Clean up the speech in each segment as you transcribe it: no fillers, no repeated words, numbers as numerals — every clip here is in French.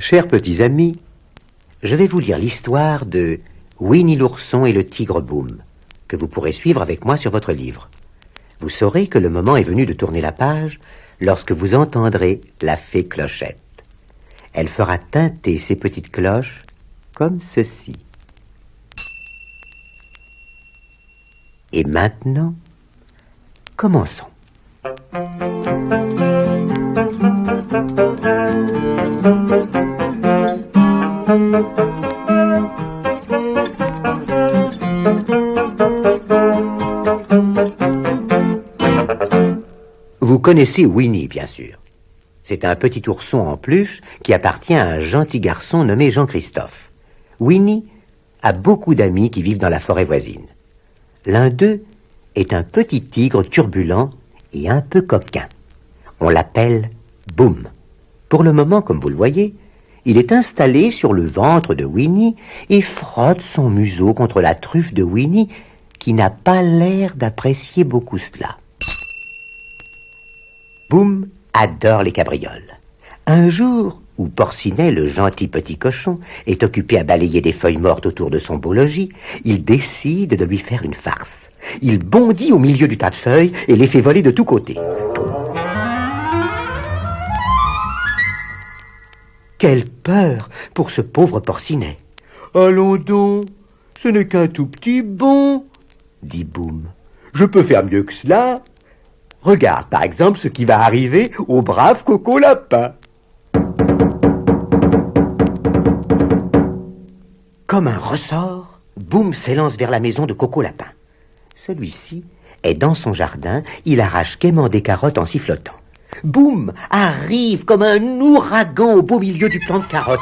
Chers petits amis, je vais vous lire l'histoire de Winnie l'ourson et le tigre Boom, que vous pourrez suivre avec moi sur votre livre. Vous saurez que le moment est venu de tourner la page lorsque vous entendrez la fée Clochette. Elle fera tinter ses petites cloches comme ceci. Et maintenant, commençons. Vous connaissez Winnie, bien sûr. C'est un petit ourson en peluche qui appartient à un gentil garçon nommé Jean-Christophe. Winnie a beaucoup d'amis qui vivent dans la forêt voisine. L'un d'eux est un petit tigre turbulent et un peu coquin. On l'appelle Boom. Pour le moment, comme vous le voyez, il est installé sur le ventre de Winnie et frotte son museau contre la truffe de Winnie, qui n'a pas l'air d'apprécier beaucoup cela. Boom adore les cabrioles. Un jour où Porcinet, le gentil petit cochon, est occupé à balayer des feuilles mortes autour de son beau logis, il décide de lui faire une farce. Il bondit au milieu du tas de feuilles et les fait voler de tous côtés. Quelle peur pour ce pauvre Porcinet. « Allons donc, ce n'est qu'un tout petit bond, » dit Boom. « Je peux faire mieux que cela. Regarde par exemple ce qui va arriver au brave Coco Lapin. » Comme un ressort, Boom s'élance vers la maison de Coco Lapin. Celui-ci est dans son jardin, il arrache gaiement des carottes en sifflotant. Boum arrive comme un ouragan au beau milieu du plant de carottes.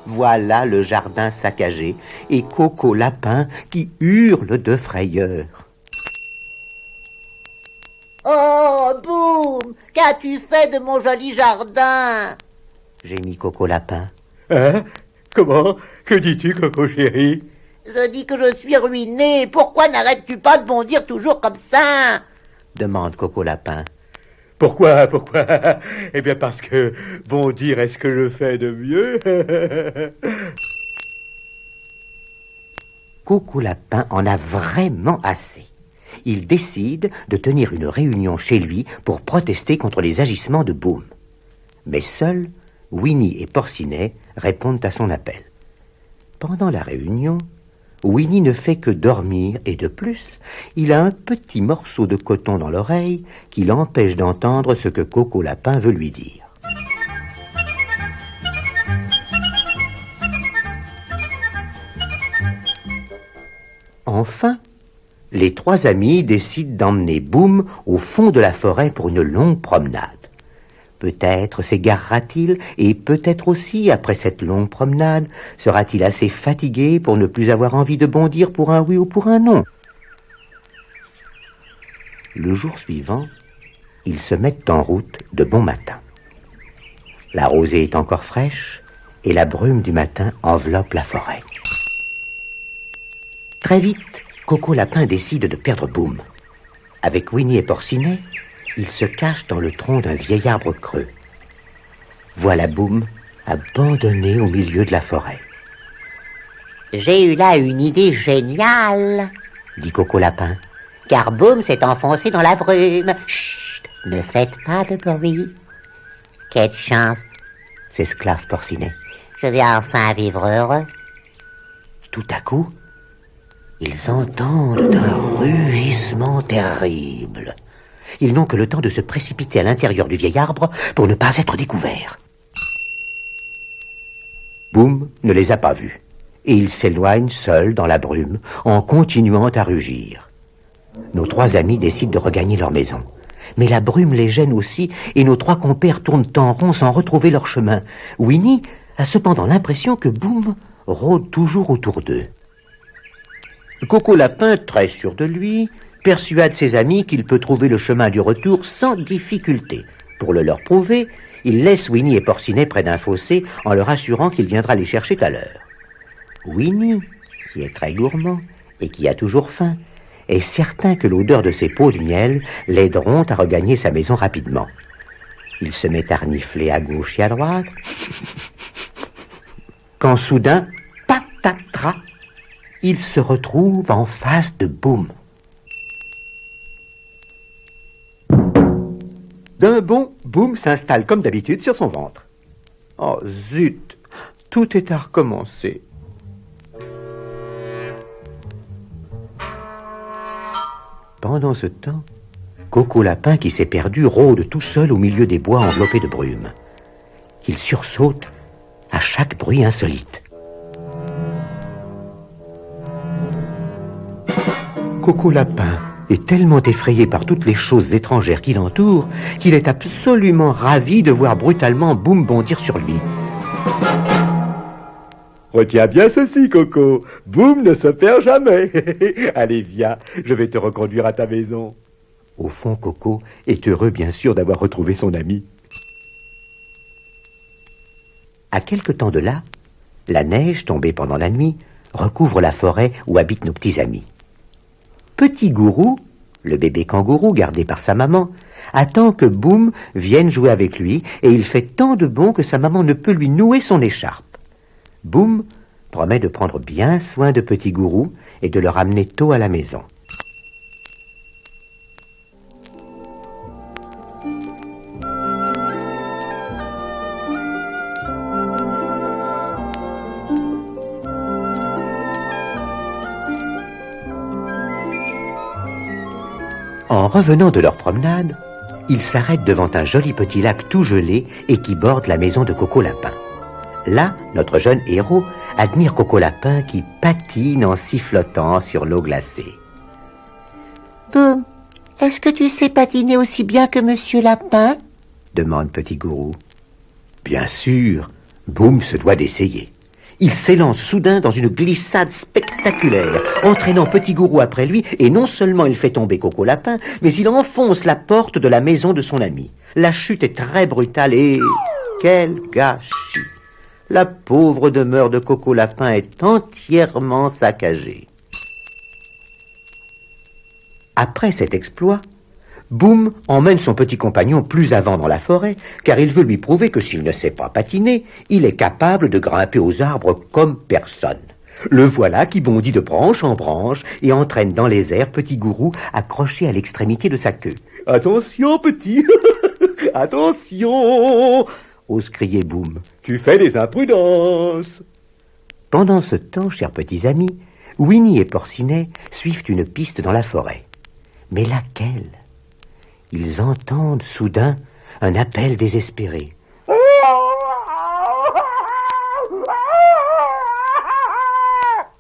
Voilà le jardin saccagé et Coco Lapin qui hurle de frayeur. Oh, Boum, qu'as-tu fait de mon joli jardin? Gémit Coco Lapin. Hein? Comment? Que dis-tu, Coco chéri? Je dis que je suis ruiné. Pourquoi n'arrêtes-tu pas de bondir toujours comme ça? Demande Coco Lapin. Pourquoi? Eh bien parce que bondir est ce que je fais de mieux. Coco Lapin en a vraiment assez. Il décide de tenir une réunion chez lui pour protester contre les agissements de Boom. Mais seuls Winnie et Porcinet répondent à son appel. Pendant la réunion, Winnie ne fait que dormir et de plus, il a un petit morceau de coton dans l'oreille qui l'empêche d'entendre ce que Coco Lapin veut lui dire. Enfin, les trois amis décident d'emmener Boom au fond de la forêt pour une longue promenade. Peut-être s'égarera-t-il et peut-être aussi, après cette longue promenade, sera-t-il assez fatigué pour ne plus avoir envie de bondir pour un oui ou pour un non. Le jour suivant, ils se mettent en route de bon matin. La rosée est encore fraîche et la brume du matin enveloppe la forêt. Très vite, Coco Lapin décide de perdre Boom. Avec Winnie et Porcinet, il se cache dans le tronc d'un vieil arbre creux. Voilà Boom abandonné au milieu de la forêt. J'ai eu là une idée géniale, dit Coco Lapin. Car Boom s'est enfoncé dans la brume. Chut, ne faites pas de bruit. Quelle chance, s'esclave Porcinet. Je vais enfin vivre heureux. Tout à coup, ils entendent un rugissement terrible. Ils n'ont que le temps de se précipiter à l'intérieur du vieil arbre pour ne pas être découverts. Boom ne les a pas vus, et il s'éloigne seul dans la brume en continuant à rugir. Nos trois amis décident de regagner leur maison. Mais la brume les gêne aussi, et nos trois compères tournent en rond sans retrouver leur chemin. Winnie a cependant l'impression que Boom rôde toujours autour d'eux. Coco Lapin, très sûr de lui, persuade ses amis qu'il peut trouver le chemin du retour sans difficulté. Pour le leur prouver, il laisse Winnie et Porcinet près d'un fossé en leur assurant qu'il viendra les chercher à l'heure. Winnie, qui est très gourmand et qui a toujours faim, est certain que l'odeur de ses pots de miel l'aideront à regagner sa maison rapidement. Il se met à renifler à gauche et à droite. Quand soudain, patatras, il se retrouve en face de Boum. D'un bond, Boum s'installe comme d'habitude sur son ventre. Oh zut, tout est à recommencer. Pendant ce temps, Coco Lapin, qui s'est perdu, rôde tout seul au milieu des bois enveloppés de brume. Il sursaute à chaque bruit insolite. Coco Lapin est tellement effrayé par toutes les choses étrangères qui l'entourent qu'il est absolument ravi de voir brutalement Boum bondir sur lui. Retiens bien ceci, Coco. Boum ne se perd jamais. Allez, viens, je vais te reconduire à ta maison. Au fond, Coco est heureux, bien sûr, d'avoir retrouvé son ami. À quelque temps de là, la neige, tombée pendant la nuit, recouvre la forêt où habitent nos petits amis. Petit Gourou, le bébé kangourou gardé par sa maman, attend que Boum vienne jouer avec lui, et il fait tant de bond que sa maman ne peut lui nouer son écharpe. Boum promet de prendre bien soin de Petit Gourou et de le ramener tôt à la maison. En revenant de leur promenade, ils s'arrêtent devant un joli petit lac tout gelé et qui borde la maison de Coco Lapin. Là, notre jeune héros admire Coco Lapin qui patine en sifflotant sur l'eau glacée. Boum, est-ce que tu sais patiner aussi bien que Monsieur Lapin? Demande Petit Gourou. Bien sûr, Boum se doit d'essayer. Il s'élance soudain dans une glissade spectaculaire, entraînant Petit Gourou après lui, et non seulement il fait tomber Coco Lapin, mais il enfonce la porte de la maison de son ami. La chute est très brutale et... quel gâchis! La pauvre demeure de Coco Lapin est entièrement saccagée. Après cet exploit, Boum emmène son petit compagnon plus avant dans la forêt, car il veut lui prouver que s'il ne sait pas patiner, il est capable de grimper aux arbres comme personne. Le voilà qui bondit de branche en branche et entraîne dans les airs Petit Gourou accroché à l'extrémité de sa queue. « Attention, petit. Attention !» ose crier Boum. « Tu fais des imprudences !» Pendant ce temps, chers petits amis, Winnie et Porcinet suivent une piste dans la forêt. Mais laquelle? Ils entendent soudain un appel désespéré.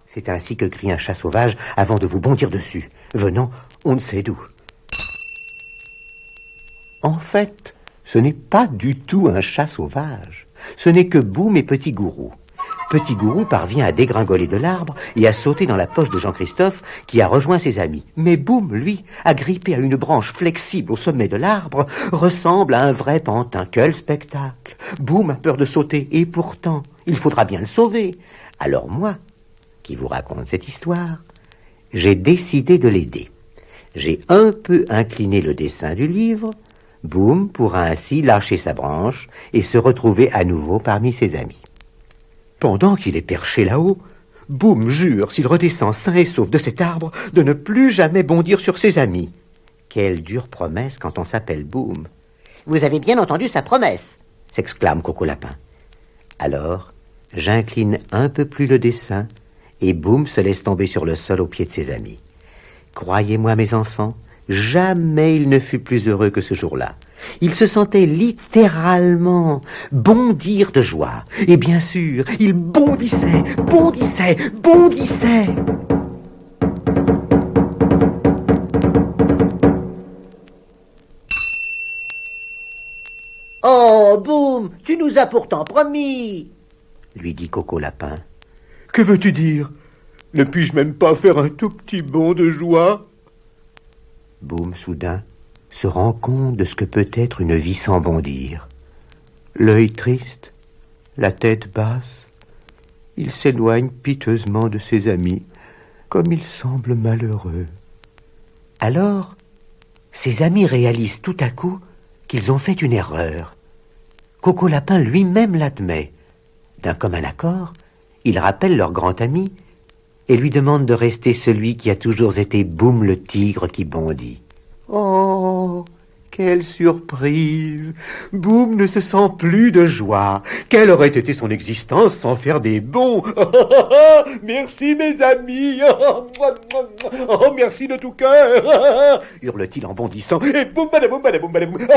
C'est ainsi que crie un chat sauvage avant de vous bondir dessus, venant on ne sait d'où. En fait, ce n'est pas du tout un chat sauvage. Ce n'est que Boum et Petit Gourou. Petit Gourou parvient à dégringoler de l'arbre et à sauter dans la poche de Jean-Christophe qui a rejoint ses amis. Mais Boum, lui, agrippé à une branche flexible au sommet de l'arbre, ressemble à un vrai pantin. Quel spectacle! Boum a peur de sauter et pourtant, il faudra bien le sauver. Alors moi, qui vous raconte cette histoire, j'ai décidé de l'aider. J'ai un peu incliné le dessin du livre. Boum pourra ainsi lâcher sa branche et se retrouver à nouveau parmi ses amis. Pendant qu'il est perché là-haut, Boum jure, s'il redescend sain et sauf de cet arbre, de ne plus jamais bondir sur ses amis. Quelle dure promesse quand on s'appelle Boum. Vous avez bien entendu sa promesse, s'exclame Coco Lapin. Alors, j'incline un peu plus le dessin et Boum se laisse tomber sur le sol au pied de ses amis. Croyez-moi, mes enfants, jamais il ne fut plus heureux que ce jour-là. Il se sentait littéralement bondir de joie. Et bien sûr, il bondissait, bondissait, bondissait. Oh, Boum, tu nous as pourtant promis, lui dit Coco Lapin. Que veux-tu dire? Ne puis-je même pas faire un tout petit bond de joie? Boum, soudain, se rend compte de ce que peut être une vie sans bondir. L'œil triste, la tête basse, il s'éloigne piteusement de ses amis, comme il semble malheureux. Alors, ses amis réalisent tout à coup qu'ils ont fait une erreur. Coco Lapin lui-même l'admet. D'un commun accord, il rappelle leur grand ami et lui demande de rester celui qui a toujours été Boum le tigre qui bondit. Oh, quelle surprise! Boum ne se sent plus de joie. Quelle aurait été son existence sans faire des bonds? Merci mes amis! Oh, merci de tout cœur! Hurle-t-il en bondissant. Et boum, badaboum, badaboum, badaboum.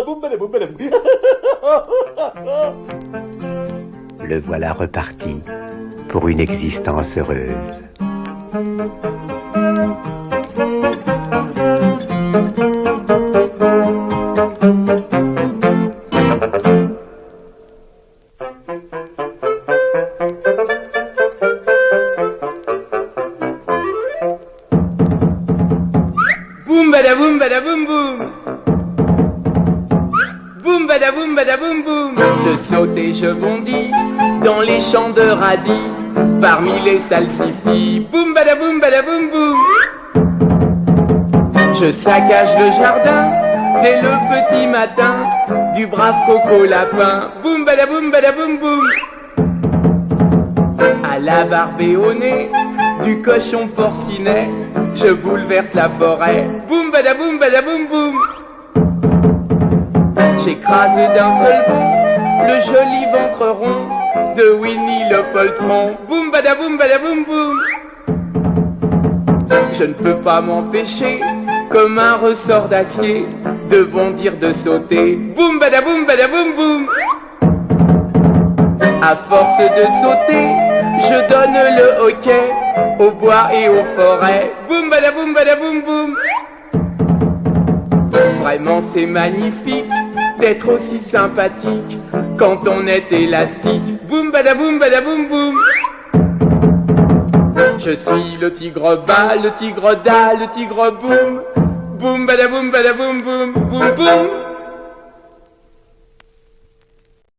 Boum, badaboum, badaboum. Le voilà reparti pour une existence heureuse. Boum badaboum badaboum boum. Boum badaboum badaboum boum. Je saute et je bondis dans les champs de radis, parmi les salsifis. Boum badaboum badaboum boum. Je saccage le jardin dès le petit matin du brave Coco Lapin. Boum badaboum badaboum boum. À la barbe et au nez du cochon porcinet, je bouleverse la forêt. Boum badaboum badaboum boum. J'écrase d'un seul bond le joli ventre rond de Winnie le poltron. Boum badaboum badaboum boum. Je ne peux pas m'empêcher, comme un ressort d'acier, de bondir, de sauter. Boum badaboum badaboum boum. À force de sauter, je donne le hoquet au bois et aux forêts. Boum badaboum badaboum boum. Vraiment c'est magnifique d'être aussi sympathique quand on est élastique. Boum badaboum badaboum boum. Je suis le tigre bas, le tigre da, le tigre boum. Boum badaboum badaboum boum boum boum.